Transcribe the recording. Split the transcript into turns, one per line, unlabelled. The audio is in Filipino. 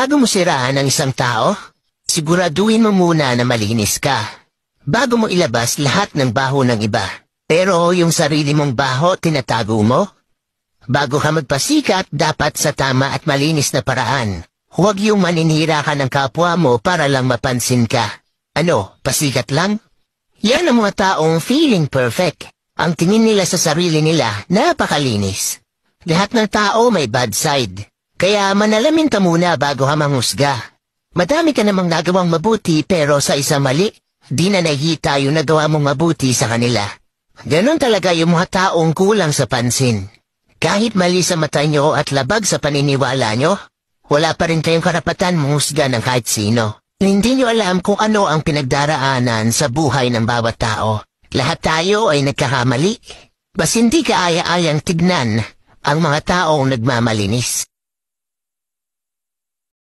Bago mo siraan ang isang tao, siguraduhin mo muna na malinis ka. Bago mo ilabas lahat ng baho ng iba. Pero yung sarili mong baho, tinatago mo? Bago ka magpasikat, dapat sa tama at malinis na paraan. Huwag yung maninira ka ng kapwa mo para lang mapansin ka. Ano, pasikat lang? Yan ang mga taong feeling perfect. Ang tingin nila sa sarili nila, napakalinis. Lahat ng tao may bad side. Kaya manalamin ka muna bago ka manghusga. Madami ka namang nagawang mabuti pero sa isa mali, di na nakita yung nagawa mong mabuti sa kanila. Ganon talaga yung mga taong kulang sa pansin. Kahit mali sa mata nyo at labag sa paniniwala nyo, wala pa rin kayong karapatan manghusga ng kahit sino. Hindi nyo alam kung ano ang pinagdaraanan sa buhay ng bawat tao. Lahat tayo ay nagkakamali. Bas hindi ka aya-ayang tignan ang mga taong nagmamalinis.